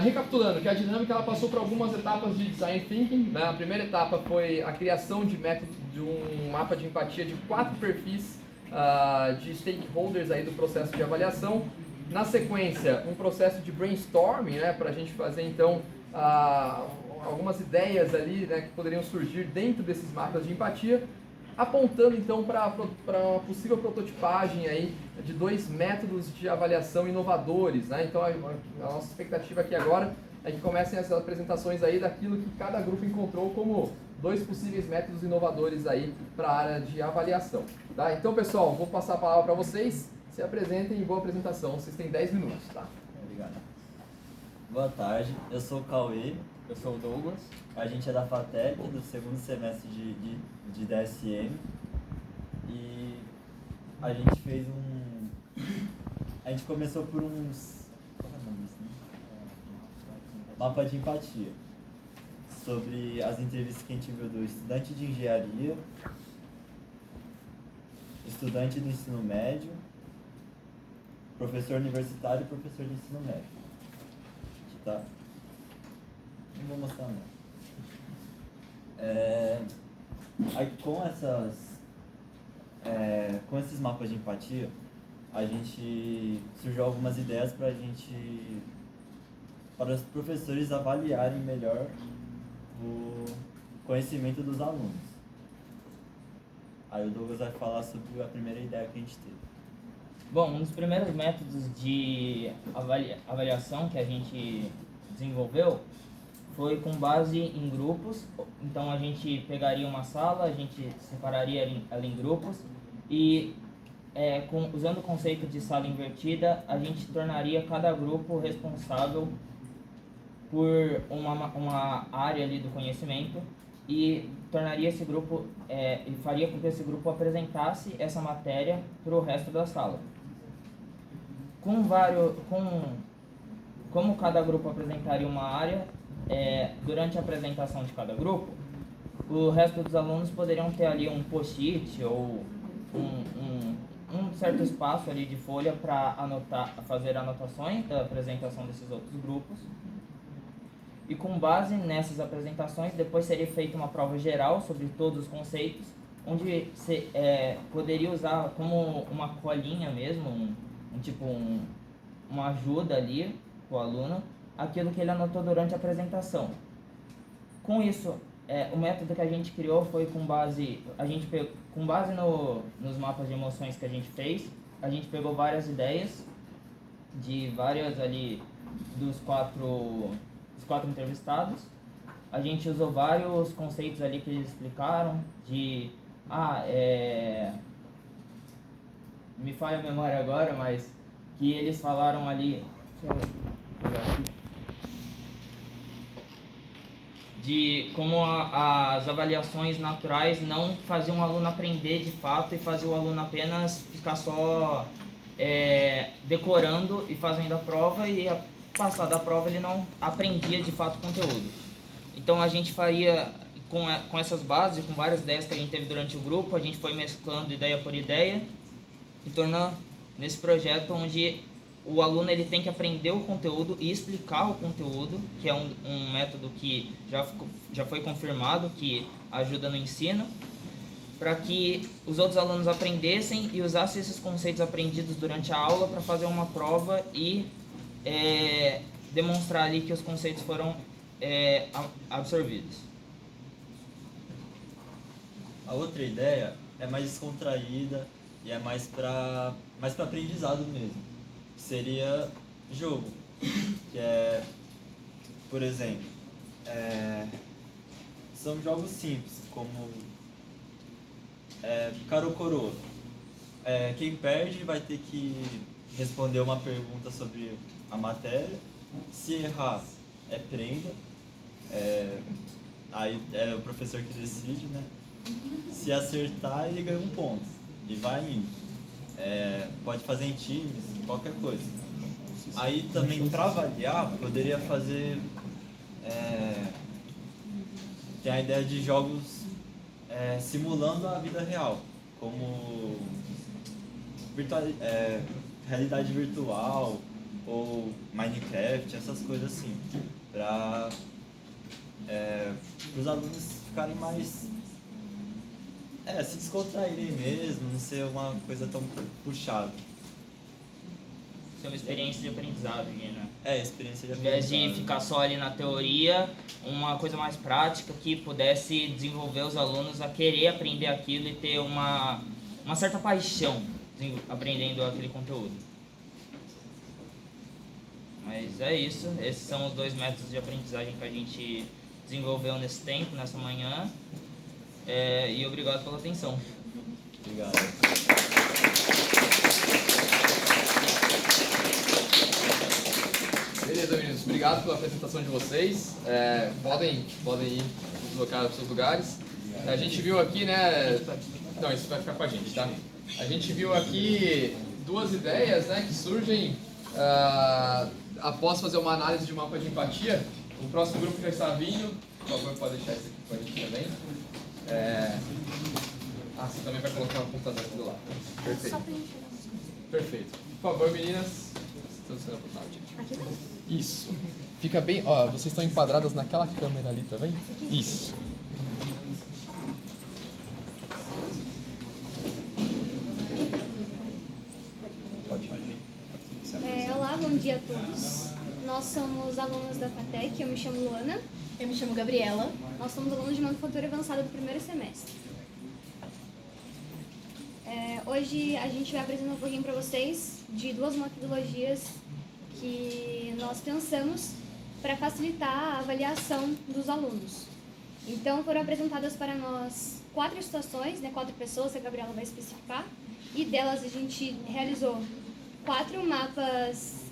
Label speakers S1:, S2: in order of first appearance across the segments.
S1: Recapitulando, que a dinâmica ela passou por algumas etapas de design thinking, né? A primeira etapa foi a criação de método de um mapa de empatia de 4 perfis de stakeholders aí do processo de avaliação. Na sequência, um processo de brainstorming, né, para a gente fazer então algumas ideias ali, né, que poderiam surgir dentro desses mapas de empatia, apontando então para uma possível prototipagem aí de 2 métodos de avaliação inovadores, né? Então a nossa expectativa aqui agora é que comecem as apresentações aí daquilo que cada grupo encontrou como 2 possíveis métodos inovadores aí para a área de avaliação, tá? Então pessoal, vou passar a palavra para vocês, se apresentem e boa apresentação, vocês têm 10 minutos, tá?
S2: Obrigado. Boa tarde, eu sou o Cauê.
S3: Eu sou o Douglas.
S2: A gente é da FATEC, do segundo semestre de DSM. E a gente fez a gente começou por uns... Qual é o nome disso, né? Mapa de empatia. Sobre as entrevistas que a gente viu do estudante de engenharia, estudante do ensino médio, professor universitário e professor de ensino médio. Tá? Não vou mostrar não. Aí, com esses mapas de empatia, a gente surgiu algumas ideias para os professores avaliarem melhor o conhecimento dos alunos. Aí o Douglas vai falar sobre a primeira ideia que a gente teve.
S3: Bom, um dos primeiros métodos de avaliação que a gente desenvolveu foi com base em grupos. Então a gente pegaria uma sala, a gente separaria ela em grupos e usando o conceito de sala invertida, a gente tornaria cada grupo responsável por uma área ali do conhecimento e tornaria esse grupo, e faria com que esse grupo apresentasse essa matéria para o resto da sala. Como cada grupo apresentaria uma área, durante a apresentação de cada grupo, o resto dos alunos poderiam ter ali um post-it ou um certo espaço ali de folha para fazer anotações da apresentação desses outros grupos. E com base nessas apresentações, depois seria feita uma prova geral sobre todos os conceitos, onde você poderia usar como uma colinha mesmo, uma ajuda ali para o aluno, aquilo que ele anotou durante a apresentação. Com isso, o método que a gente criou foi com base nos mapas de emoções que a gente fez, a gente pegou várias ideias de várias ali dos quatro entrevistados. A gente usou vários conceitos ali que eles explicaram me falha a memória agora, mas que eles falaram ali de como as avaliações naturais não faziam o aluno aprender de fato e faziam o aluno apenas ficar só decorando e fazendo a prova, e passada a prova ele não aprendia de fato o conteúdo. Então a gente faria com essas bases, com várias ideias que a gente teve durante o grupo, a gente foi mesclando ideia por ideia e tornando nesse projeto onde o aluno ele tem que aprender o conteúdo e explicar o conteúdo, que é um método que já foi confirmado que ajuda no ensino, para que os outros alunos aprendessem e usassem esses conceitos aprendidos durante a aula para fazer uma prova e demonstrar ali que os conceitos foram absorvidos.
S2: A outra ideia é mais descontraída e é mais para aprendizado mesmo. Seria jogo, que por exemplo, são jogos simples, como cara ou coroa. Quem perde vai ter que responder uma pergunta sobre a matéria. Se errar, prenda. Aí é o professor que decide, né? Se acertar, ele ganha um ponto e vai indo. Pode fazer em times, qualquer coisa. Aí também, para avaliar, poderia fazer... tem a ideia de jogos simulando a vida real, como realidade virtual, ou Minecraft, essas coisas assim, para os alunos ficarem mais se descontraírem mesmo, não ser uma coisa tão puxada.
S3: Ser uma experiência de aprendizagem, né?
S2: Experiência de
S3: Ao invés
S2: aprendizagem.
S3: de ficar só ali na teoria, uma coisa mais prática que pudesse desenvolver os alunos a querer aprender aquilo e ter uma certa paixão aprendendo aquele conteúdo. Mas é isso, esses são os 2 métodos de aprendizagem que a gente desenvolveu nesse tempo, nessa manhã. E obrigado pela atenção.
S2: Obrigado.
S1: Beleza, meninos. Obrigado pela apresentação de vocês. Podem ir deslocar para seus lugares. A gente viu aqui, né... Não, isso vai ficar com a gente, tá? A gente viu aqui 2 ideias, né, que surgem após fazer uma análise de mapa de empatia. O próximo grupo já está vindo. Por favor, pode deixar isso aqui com a gente também. Você também vai colocar o computador aqui do lado. Perfeito. Perfeito. Por favor, meninas.
S4: Aqui mesmo?
S1: Isso. Fica bem... Ó, vocês estão enquadradas naquela câmera ali, tá vendo? Isso.
S4: Olá, bom dia a todos. Nós somos alunos da FATEC, eu me chamo Luana.
S5: Eu me chamo Gabriela.
S4: Nós somos alunos de manufatura avançada do 1º semestre. Hoje a gente vai apresentar um pouquinho para vocês de 2 metodologias que nós pensamos para facilitar a avaliação dos alunos. Então foram apresentadas para nós 4 situações, né, 4 pessoas que a Gabriela vai especificar, e delas a gente realizou 4 mapas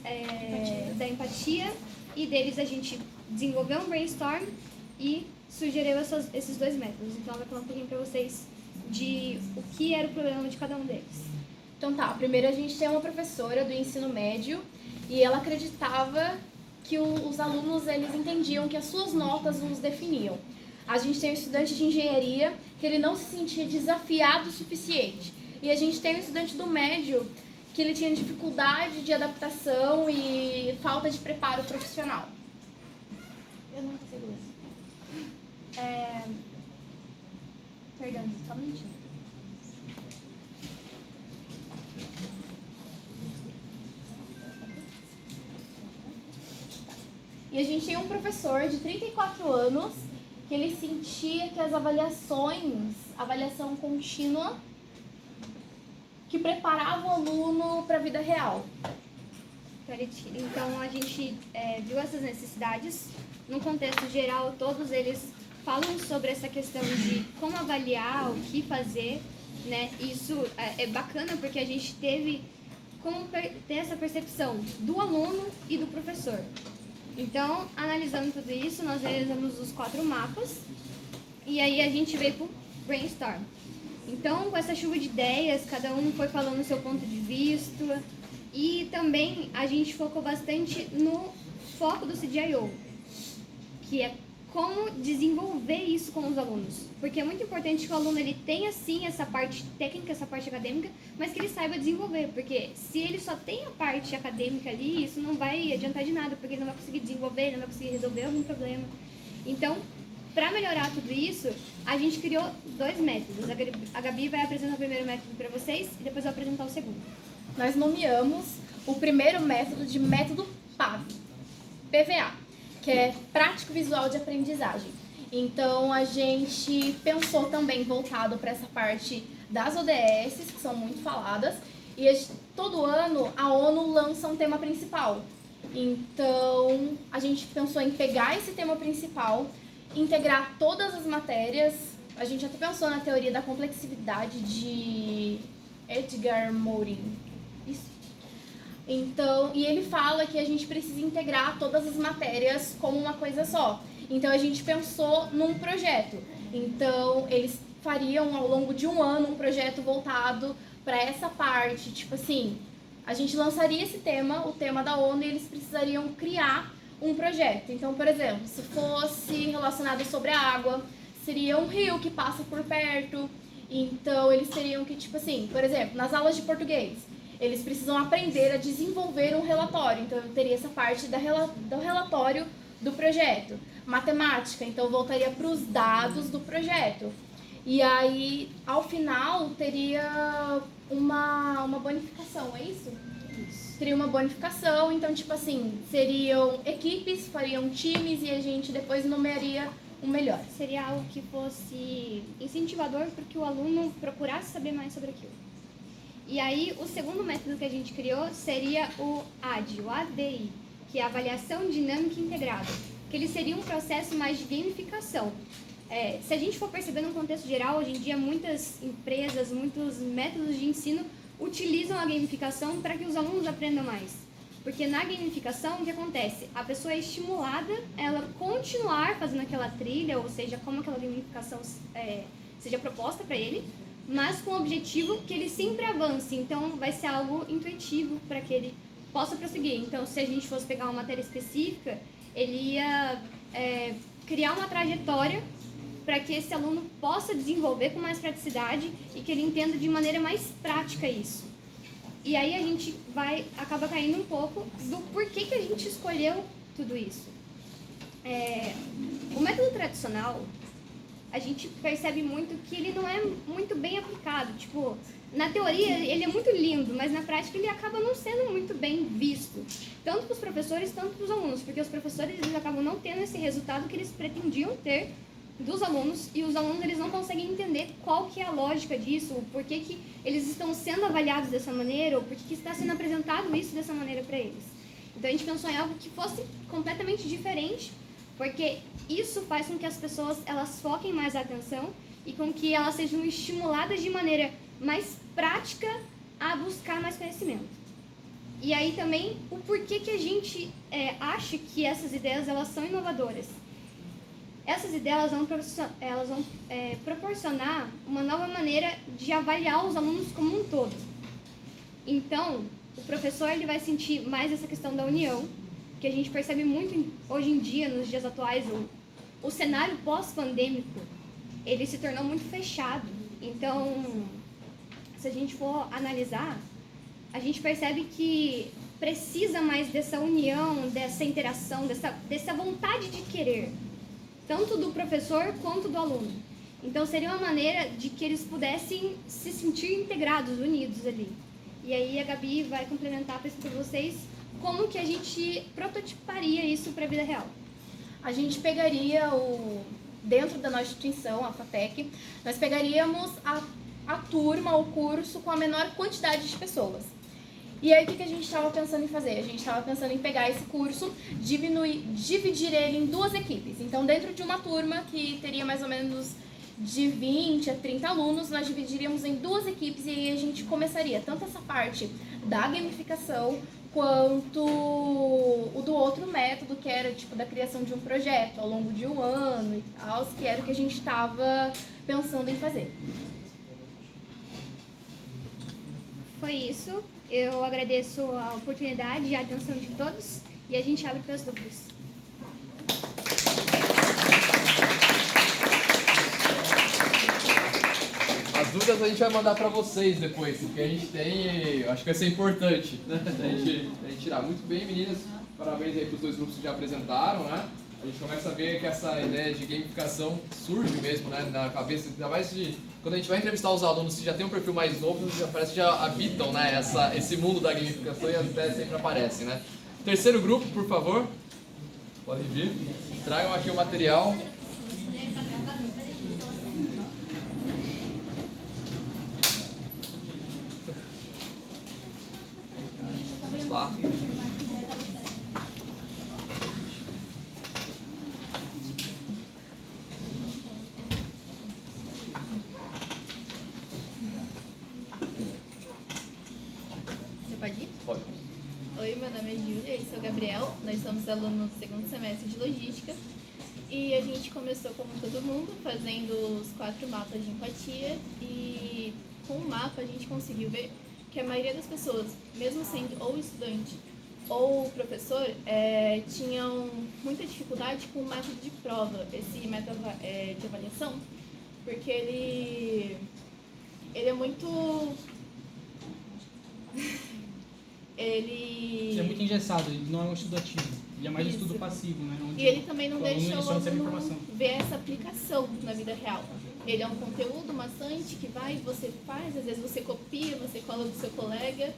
S4: da empatia, e deles a gente desenvolveu um brainstorm e sugeriu esses 2 métodos. Então ela vai falar um pouquinho para vocês de o que era o problema de cada um deles.
S5: Então tá, primeiro a gente tem uma professora do ensino médio e ela acreditava que os alunos eles entendiam que as suas notas os definiam. A gente tem um estudante de engenharia que ele não se sentia desafiado o suficiente. E a gente tem um estudante do médio que ele tinha dificuldade de adaptação e falta de preparo profissional.
S4: Eu não consigo ler. Perdão, só um minutinho.
S5: E a gente tem um professor de 34 anos que ele sentia que as avaliação contínua, que preparava o aluno para a vida real.
S4: Então a gente viu essas necessidades. No contexto geral, todos eles falam sobre essa questão de como avaliar, o que fazer, né? Isso é bacana porque a gente teve como ter essa percepção do aluno e do professor. Então, analisando tudo isso, nós realizamos os 4 mapas e aí a gente veio para o brainstorm. Então, com essa chuva de ideias, cada um foi falando o seu ponto de vista e também a gente focou bastante no foco do CDIO, que é como desenvolver isso com os alunos. Porque é muito importante que o aluno ele tenha, sim, essa parte técnica, essa parte acadêmica, mas que ele saiba desenvolver. Porque se ele só tem a parte acadêmica ali, isso não vai adiantar de nada, porque ele não vai conseguir desenvolver, ele não vai conseguir resolver algum problema. Então, para melhorar tudo isso, a gente criou 2 métodos. A Gabi vai apresentar o primeiro método para vocês e depois eu vou apresentar o segundo.
S5: Nós nomeamos o primeiro método de método PVA, que é Prático Visual de Aprendizagem. Então, a gente pensou também voltado para essa parte das ODS, que são muito faladas, e todo ano a ONU lança um tema principal. Então, a gente pensou em pegar esse tema principal, integrar todas as matérias. A gente até pensou na teoria da complexidade de Edgar Morin. Isso. Então, e ele fala que a gente precisa integrar todas as matérias como uma coisa só. Então, a gente pensou num projeto. Então, eles fariam ao longo de um ano um projeto voltado para essa parte. Tipo assim, a gente lançaria esse tema, o tema da ONU, e eles precisariam criar um projeto. Então, por exemplo, se fosse relacionado sobre a água, seria um rio que passa por perto. Então, eles teriam que, tipo assim, por exemplo, nas aulas de português, eles precisam aprender a desenvolver um relatório. Então, eu teria essa parte do relatório do projeto. Matemática, então voltaria para os dados do projeto. E aí, ao final, teria uma bonificação, é isso? Teria uma bonificação, então, tipo assim, seriam equipes, fariam times e a gente depois nomearia o melhor.
S4: Seria algo que fosse incentivador para que o aluno procurasse saber mais sobre aquilo. E aí, o segundo método que a gente criou seria o ADI, que é a Avaliação Dinâmica Integrada, que ele seria um processo mais de gamificação. Se a gente for perceber no contexto geral, hoje em dia muitas empresas, muitos métodos de ensino utilizam a gamificação para que os alunos aprendam mais. Porque na gamificação, o que acontece? A pessoa é estimulada a ela continuar fazendo aquela trilha, ou seja, como aquela gamificação seja proposta para ele, mas com o objetivo que ele sempre avance. Então, vai ser algo intuitivo para que ele possa prosseguir. Então, se a gente fosse pegar uma matéria específica, ele ia criar uma trajetória para que esse aluno possa desenvolver com mais praticidade e que ele entenda de maneira mais prática isso. E aí a gente acaba caindo um pouco do porquê que a gente escolheu tudo isso. O método tradicional, a gente percebe muito que ele não é muito bem aplicado. Tipo, na teoria ele é muito lindo, mas na prática ele acaba não sendo muito bem visto. Tanto para os professores, tanto para os alunos, porque os professores eles acabam não tendo esse resultado que eles pretendiam ter dos alunos, e os alunos eles não conseguem entender qual que é a lógica disso, o porquê que eles estão sendo avaliados dessa maneira, ou porquê que está sendo apresentado isso dessa maneira para eles. Então a gente pensou em algo que fosse completamente diferente, porque isso faz com que as pessoas elas foquem mais a atenção e com que elas sejam estimuladas de maneira mais prática a buscar mais conhecimento. E aí também o porquê que a gente acha que essas ideias elas são inovadoras. Essas ideias elas vão proporcionar uma nova maneira de avaliar os alunos como um todo. Então, o professor ele vai sentir mais essa questão da união, que a gente percebe muito hoje em dia, nos dias atuais, o cenário pós-pandêmico, ele se tornou muito fechado. Então, se a gente for analisar, a gente percebe que precisa mais dessa união, dessa interação, dessa vontade de querer, tanto do professor quanto do aluno. Então, seria uma maneira de que eles pudessem se sentir integrados, unidos ali. E aí a Gabi vai complementar para vocês como que a gente prototiparia isso para a vida real.
S5: A gente pegaria dentro da nossa instituição, a FATEC, nós pegaríamos a turma, o curso com a menor quantidade de pessoas. E aí, o que a gente estava pensando em fazer? A gente estava pensando em pegar esse curso, dividir ele em duas equipes. Então, dentro de uma turma que teria mais ou menos de 20 a 30 alunos, nós dividiríamos em duas equipes e aí a gente começaria tanto essa parte da gamificação quanto o do outro método, que era tipo da criação de um projeto ao longo de um ano e tal, que era o que a gente estava pensando em fazer.
S4: Foi isso. Eu agradeço a oportunidade e a atenção de todos e a gente abre para as dúvidas.
S1: As dúvidas a gente vai mandar para vocês depois, porque a gente tem, acho que vai ser importante, né? A gente tirar. Muito bem, meninas, parabéns aí para os dois grupos que já apresentaram, né? A gente começa a ver que essa ideia de gamificação surge mesmo, né, na cabeça, ainda mais quando a gente vai entrevistar os alunos que já tem um perfil mais novo, parece que já habitam, né, esse mundo da gamificação e as ideias sempre aparecem, né? Terceiro grupo, por favor, podem vir, tragam aqui o material. Vamos lá.
S6: Pode ir?
S1: Pode.
S6: Oi, meu nome é Júlia e sou Gabriel. Nós somos alunos do segundo semestre de Logística. E a gente começou, como todo mundo, fazendo os 4 mapas de empatia. E com o mapa a gente conseguiu ver que a maioria das pessoas, mesmo sendo ou estudante ou professor, tinham muita dificuldade com o método de prova, esse método de avaliação, porque ele é muito...
S7: Ele é muito engessado, ele não é um estudo ativo. Ele é mais um estudo passivo, né? Onde
S6: E ele também não
S7: o aluno,
S6: deixa
S7: ele
S6: o
S7: só recebe
S6: aluno
S7: informação.
S6: ver essa aplicação na vida real. Ele é um conteúdo maçante que vai, você faz, às vezes você copia, você cola do seu colega,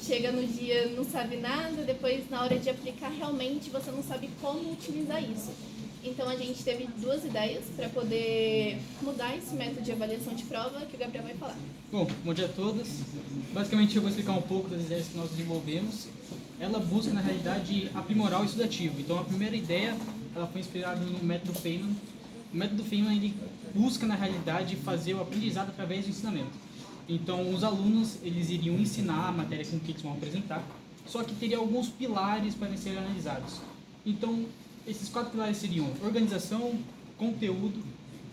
S6: chega no dia não sabe nada, depois na hora de aplicar realmente você não sabe como utilizar isso. Então a gente teve 2 ideias para poder mudar esse método de avaliação de prova que o Gabriel vai falar.
S7: Bom dia a todos. Basicamente eu vou explicar um pouco das ideias que nós desenvolvemos. Ela busca, na realidade, aprimorar o estudativo. Então a primeira ideia ela foi inspirada no método Feynman. O método Feynman ele busca, na realidade, fazer o aprendizado através do ensinamento. Então os alunos eles iriam ensinar a matéria com que eles vão apresentar, só que teria alguns pilares para serem analisados. Então esses 4 pilares seriam organização, conteúdo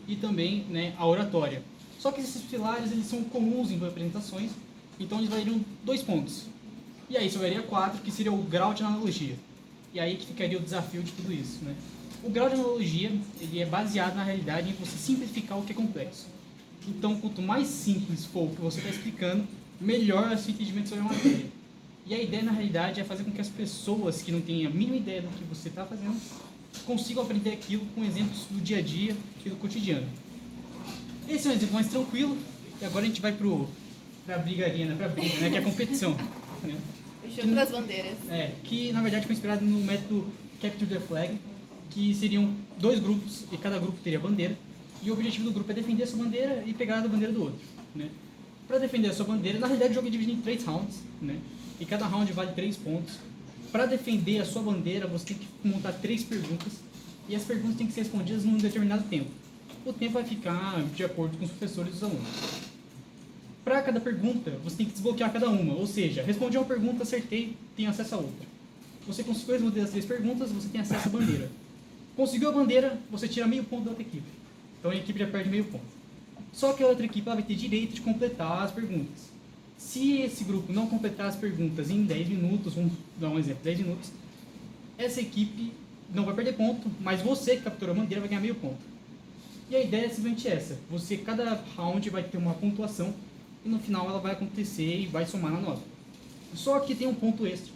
S7: e também, né, a oratória. Só que esses pilares eles são comuns em apresentações, então eles variam 2 pontos. E aí sobraria 4, que seria o grau de analogia. E aí que ficaria o desafio de tudo isso, né? O grau de analogia ele é baseado na realidade em você simplificar o que é complexo. Então, quanto mais simples for o que você está explicando, melhor é o seu entendimento sobre a matéria. E a ideia, na realidade, é fazer com que as pessoas que não têm a mínima ideia do que você está fazendo consigam aprender aquilo com exemplos do dia a dia e do cotidiano. Esse é um exemplo mais tranquilo, e agora a gente vai para a brigaria, né, que é a competição. Né?
S6: O jogo das bandeiras.
S7: Que na verdade foi inspirado no método Capture the Flag, que seriam 2 grupos, e cada grupo teria bandeira, e o objetivo do grupo é defender a sua bandeira e pegar a bandeira do outro. Né? Para defender a sua bandeira, na realidade o jogo é dividido em 3 rounds, né? E cada round vale 3 pontos. Para defender a sua bandeira, você tem que montar 3 perguntas, e as perguntas têm que ser respondidas num determinado tempo. O tempo vai ficar de acordo com os professores e os alunos. Para cada pergunta, você tem que desbloquear cada uma, ou seja, respondi uma pergunta, acertei, tem acesso a outra. Você conseguiu responder as 3 perguntas, você tem acesso à bandeira. Conseguiu a bandeira, você tira meio ponto da outra equipe. Então a equipe já perde meio ponto. Só que a outra equipe ela vai ter direito de completar as perguntas. Se esse grupo não completar as perguntas em 10 minutos, vamos dar um exemplo, 10 minutos, essa equipe não vai perder ponto, mas você que capturou a bandeira vai ganhar meio ponto. E a ideia é simplesmente essa. Cada round vai ter uma pontuação e no final ela vai acontecer e vai somar na nota. Só que tem um ponto extra,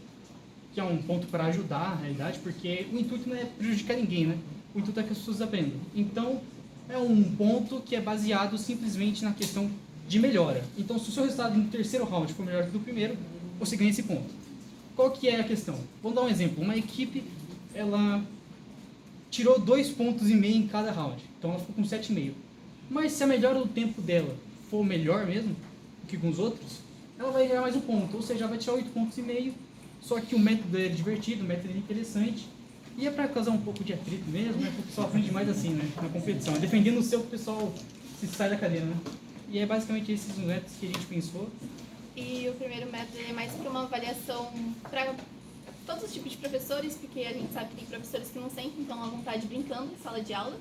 S7: que é um ponto para ajudar, na realidade, porque o intuito não é prejudicar ninguém, né? O intuito é que as pessoas aprendam. Então, é um ponto que é baseado simplesmente na questão de melhora. Então, se o seu resultado no terceiro round for melhor do que o primeiro, você ganha esse ponto. Qual que é a questão? Vamos dar um exemplo. Uma equipe, ela tirou 2,5 pontos em cada round. Então, ela ficou com 7,5. Mas se a melhora do tempo dela for melhor mesmo do que com os outros, ela vai ganhar mais um ponto. Ou seja, ela vai tirar 8,5 pontos. Só que o método é divertido, o método é interessante. E é para causar um pouco de atrito mesmo, né? Porque o pessoal aprende mais assim, né? Na competição. É defendendo o seu que o pessoal se sai da cadeira, né? E é basicamente esses métodos que a gente pensou.
S6: E o primeiro método é mais para uma avaliação para todos os tipos de professores, porque a gente sabe que tem professores que não sentem tão à vontade brincando em sala de aula.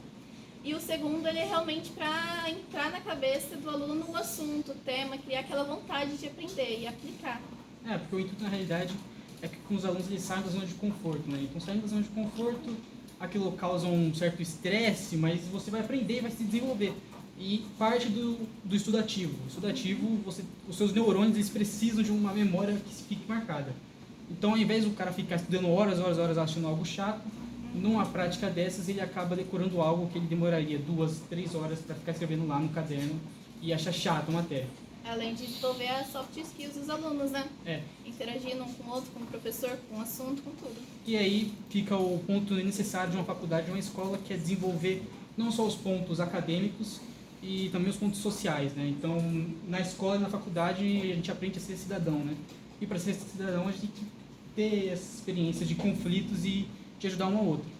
S6: E o segundo, ele é realmente para entrar na cabeça do aluno o assunto, o tema, criar aquela vontade de aprender e aplicar.
S7: Porque o intuito, na realidade, é que com os alunos eles saiam da zona de conforto, né? Então, saindo da zona de conforto, aquilo causa um certo estresse, mas você vai aprender e vai se desenvolver. E parte do estudativo. O estudativo, os seus neurônios eles precisam de uma memória que fique marcada. Então, ao invés do cara ficar estudando horas achando algo chato, numa prática dessas ele acaba decorando algo que ele demoraria 2, 3 horas para ficar escrevendo lá no caderno e acha chato a matéria.
S6: Além de desenvolver as soft skills dos alunos, né? Interagindo um com o outro, com o professor, com o assunto, com tudo.
S7: E aí fica o ponto necessário de uma faculdade, de uma escola, que é desenvolver não só os pontos acadêmicos e também os pontos sociais, né? Então, na escola e na faculdade a gente aprende a ser cidadão, né? E para ser cidadão a gente tem que ter essa experiência de conflitos e de ajudar um ao outro.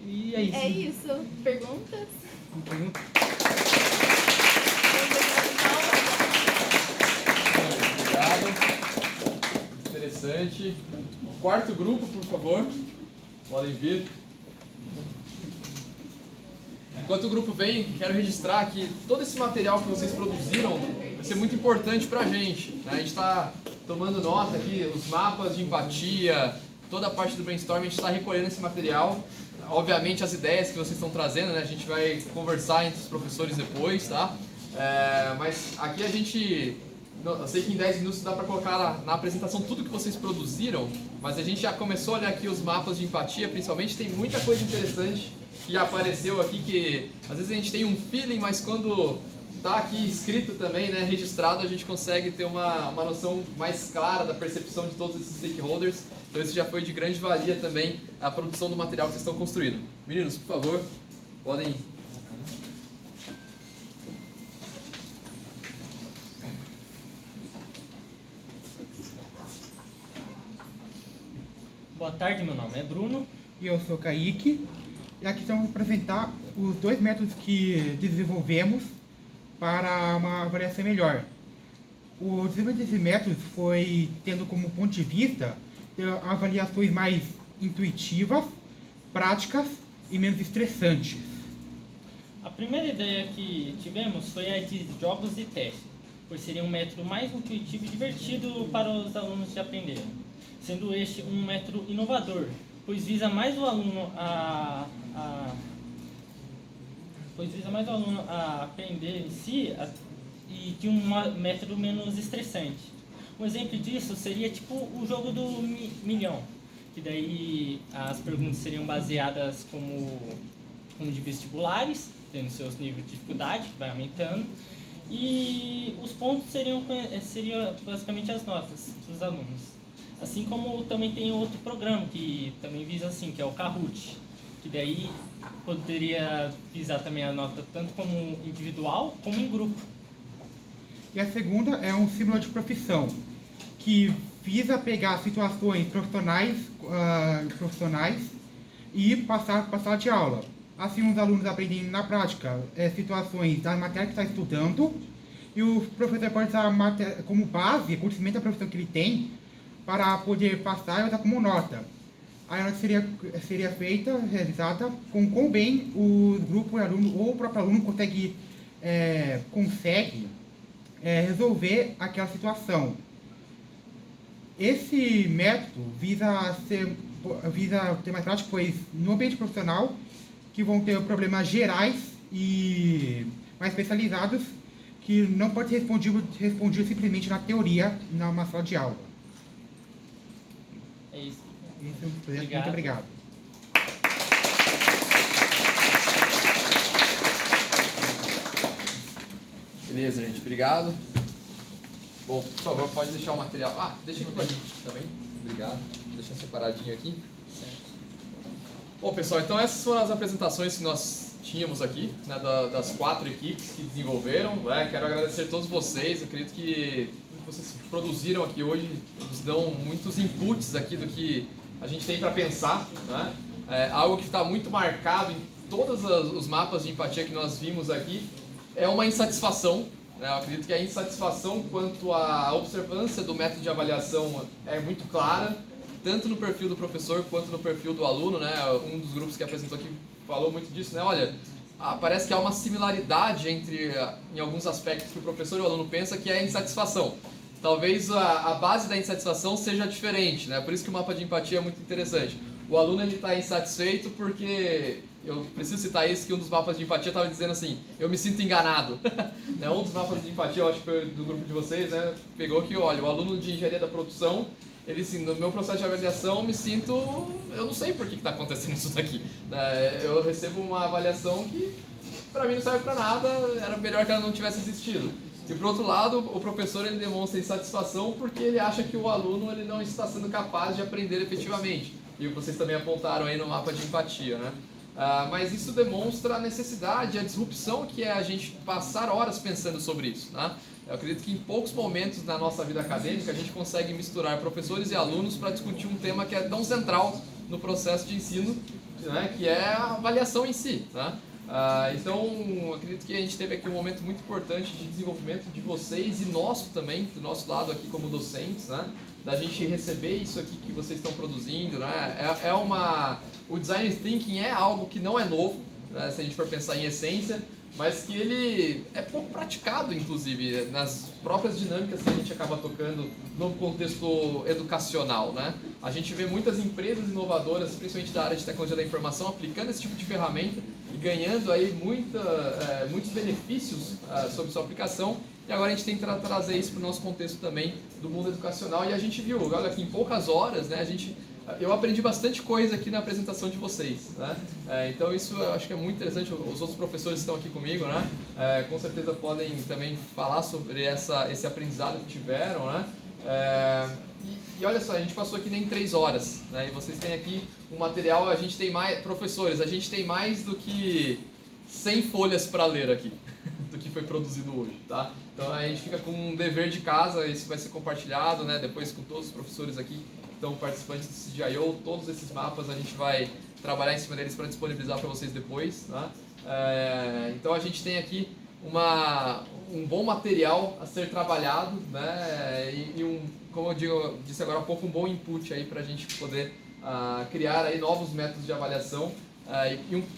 S7: E é isso.
S6: É isso. Perguntas?
S7: Pergunta?
S1: Obrigado. Interessante. Quarto grupo, por favor. Podem vir. Enquanto o grupo vem, quero registrar que todo esse material que vocês produziram vai ser muito importante para a gente. Né? A gente está tomando nota aqui, os mapas de empatia, toda a parte do brainstorming, a gente está recolhendo esse material. Obviamente as ideias que vocês estão trazendo, né? A gente vai conversar entre os professores depois, tá? Mas aqui a gente eu sei que em 10 minutos dá para colocar na apresentação tudo que vocês produziram, mas a gente já começou a olhar aqui os mapas de empatia, principalmente, tem muita coisa interessante que apareceu aqui, que às vezes a gente tem um feeling, mas quando está aqui escrito também, né, registrado, a gente consegue ter uma noção mais clara da percepção de todos esses stakeholders. Então isso já foi de grande valia também a produção do material que vocês estão construindo. Meninos, por favor, podem...
S8: Boa tarde, meu nome é Bruno.
S9: E eu sou Kaique. E aqui vamos apresentar os 2 métodos que desenvolvemos para uma avaliação melhor. O desenvolvimento desse método foi tendo como ponto de vista avaliações mais intuitivas, práticas e menos estressantes.
S8: A primeira ideia que tivemos foi a de jogos e testes, pois seria um método mais intuitivo e divertido para os alunos de aprenderem, sendo este um método inovador, pois visa mais o aluno a aprender em si e de um método menos estressante. Um exemplo disso seria tipo o jogo do milhão, que daí as perguntas seriam baseadas como de vestibulares, tendo seus níveis de dificuldade, que vai aumentando, e os pontos seriam basicamente as notas dos alunos. Assim como também tem outro programa que também visa assim, que é o Kahoot, que daí poderia visar também a nota tanto como individual como em grupo.
S9: E a segunda é um simulador de profissão, que visa pegar situações profissionais e passar para a sala de aula. Assim, os alunos aprendem na prática situações da matéria que está estudando, e o professor pode usar como base, o conhecimento da profissão que ele tem, para poder passar e usar como nota. A nota seria realizada com quão bem o grupo, o aluno ou o próprio aluno consegue resolver aquela situação. Esse método visa ter mais prático, pois no ambiente profissional que vão ter problemas gerais e mais especializados que não pode ser respondido simplesmente na teoria, numa sala de aula.
S8: É isso.
S9: Muito obrigado.
S1: Beleza, gente. Obrigado. Bom, por favor, pode deixar o material... deixa aqui pra gente também. Obrigado. Vou deixar separadinho aqui. Bom, pessoal, então essas foram as apresentações que nós tínhamos aqui, né, das 4 equipes que desenvolveram. Quero agradecer a todos vocês. Eu acredito que vocês produziram aqui hoje nos dão muitos inputs aqui do que a gente tem para pensar, né? Algo que está muito marcado em todos os mapas de empatia que nós vimos aqui é uma insatisfação. Eu acredito que a insatisfação quanto à observância do método de avaliação é muito clara, tanto no perfil do professor quanto no perfil do aluno, né? Um dos grupos que apresentou aqui falou muito disso, né? Olha, parece que há uma similaridade em alguns aspectos que o professor e o aluno pensam, que é a insatisfação. Talvez a base da insatisfação seja diferente, né? Por isso que o mapa de empatia é muito interessante. O aluno está insatisfeito porque, eu preciso citar isso, que um dos mapas de empatia estava dizendo assim, eu me sinto enganado. Um dos mapas de empatia, eu acho que foi do grupo de vocês, né? Pegou que, olha, o aluno de engenharia da produção, ele assim, no meu processo de avaliação, eu não sei por que está acontecendo isso daqui. Eu recebo uma avaliação que para mim não serve para nada, era melhor que ela não tivesse existido. E por outro lado, o professor ele demonstra insatisfação porque ele acha que o aluno ele não está sendo capaz de aprender efetivamente. E vocês também apontaram aí no mapa de empatia, né? Mas isso demonstra a necessidade, a disrupção que é a gente passar horas pensando sobre isso, né? Eu acredito que em poucos momentos na nossa vida acadêmica a gente consegue misturar professores e alunos para discutir um tema que é tão central no processo de ensino, né? Que é a avaliação em si, né? Então, acredito que a gente teve aqui um momento muito importante de desenvolvimento de vocês e nosso também, do nosso lado aqui como docentes, né? Da gente receber isso aqui que vocês estão produzindo, né? O Design Thinking é algo que não é novo, né? Se a gente for pensar em essência, mas que ele é pouco praticado, inclusive, nas próprias dinâmicas que a gente acaba tocando no contexto educacional, né? A gente vê muitas empresas inovadoras, principalmente da área de tecnologia da informação, aplicando esse tipo de ferramenta e ganhando aí muitos benefícios sobre sua aplicação, e agora a gente tem que trazer isso para o nosso contexto também do mundo educacional, e a gente viu, olha aqui, em poucas horas, né, eu aprendi bastante coisa aqui na apresentação de vocês, né? Então isso eu acho que é muito interessante, os outros professores estão aqui comigo, né? Com certeza podem também falar sobre esse aprendizado que tiveram, né? E olha só, a gente passou aqui nem 3 horas, né? E vocês têm aqui um material, a gente tem mais, professores, a gente tem mais do que 100 folhas para ler aqui, do que foi produzido hoje, tá? Então a gente fica com um dever de casa, isso vai ser compartilhado, né? Depois com todos os professores aqui, então participantes do CGIO, todos esses mapas a gente vai trabalhar em cima deles para disponibilizar para vocês depois, né? Então a gente tem aqui um bom material a ser trabalhado, né? Como eu disse agora há pouco, um bom input aí para a gente poder criar aí novos métodos de avaliação,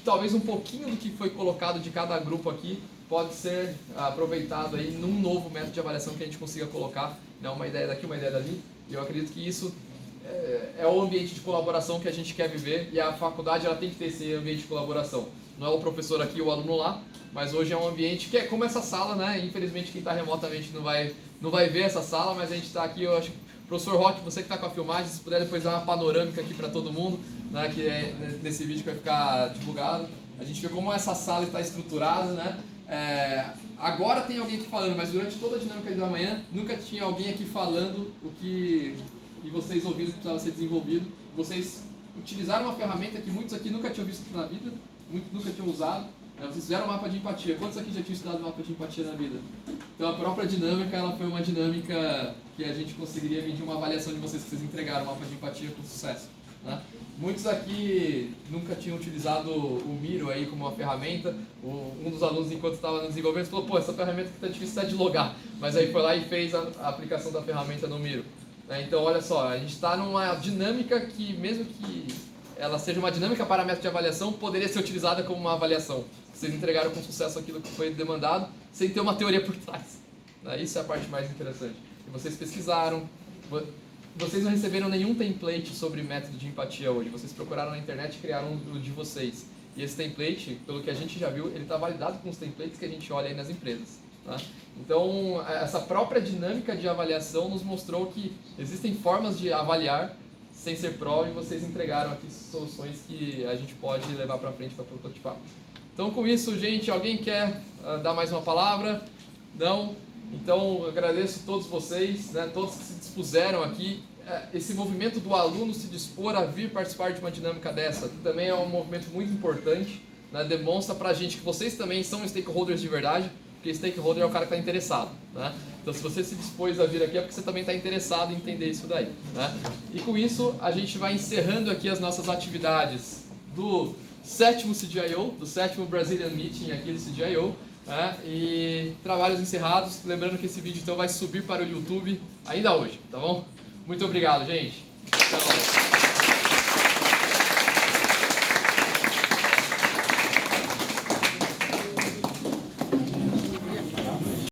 S1: talvez um pouquinho do que foi colocado de cada grupo aqui pode ser aproveitado aí num novo método de avaliação que a gente consiga colocar, né? Uma ideia daqui, uma ideia dali, e eu acredito que isso é o ambiente de colaboração que a gente quer viver, e a faculdade ela tem que ter esse ambiente de colaboração. Não é o professor aqui, o aluno lá, mas hoje é um ambiente que é como essa sala, né? Infelizmente quem está remotamente não vai ver essa sala, mas a gente está aqui, eu acho que professor Roque, você que está com a filmagem, se puder depois dar uma panorâmica aqui para todo mundo, né? Que é nesse vídeo que vai ficar divulgado. A gente vê como essa sala está estruturada, né? Agora tem alguém aqui falando, mas durante toda a dinâmica da manhã nunca tinha alguém aqui falando o que vocês ouviram que precisava ser desenvolvido. Vocês utilizaram uma ferramenta que muitos aqui nunca tinham visto na vida, muitos nunca tinham usado. Vocês fizeram um mapa de empatia. Quantos aqui já tinham estudado mapa de empatia na vida? Então a própria dinâmica, ela foi uma dinâmica que a gente conseguiria medir uma avaliação de vocês, que vocês entregaram o mapa de empatia com sucesso, né? Muitos aqui nunca tinham utilizado o Miro aí como uma ferramenta. Um dos alunos, enquanto estava no desenvolvimento, falou: pô, essa ferramenta que está difícil de logar. Mas aí foi lá e fez a aplicação da ferramenta no Miro. Então, olha só, a gente está numa dinâmica que, mesmo que ela seja uma dinâmica para método de avaliação, poderia ser utilizada como uma avaliação. Vocês entregaram com sucesso aquilo que foi demandado, sem ter uma teoria por trás. Isso é a parte mais interessante. E vocês pesquisaram, vocês não receberam nenhum template sobre método de empatia hoje. Vocês procuraram na internet e criaram o de vocês. E esse template, pelo que a gente já viu, ele está validado com os templates que a gente olha aí nas empresas. Tá? Então, essa própria dinâmica de avaliação nos mostrou que existem formas de avaliar sem ser prova, e vocês entregaram aqui soluções que a gente pode levar para frente para prototipar. Então, com isso, gente, alguém quer dar mais uma palavra? Não? Então, eu agradeço a todos vocês, né, todos que se dispuseram aqui. Esse movimento do aluno se dispor a vir participar de uma dinâmica dessa também é um movimento muito importante, né, demonstra para a gente que vocês também são stakeholders de verdade, porque stakeholder é o cara que está interessado, né? Então, se você se dispôs a vir aqui é porque você também está interessado em entender isso daí, né? E com isso, a gente vai encerrando aqui as nossas atividades do 7º CGIO, do 7º Brazilian Meeting aqui do CGIO, né? E trabalhos encerrados. Lembrando que esse vídeo então vai subir para o YouTube ainda hoje, tá bom? Muito obrigado, gente. Até logo.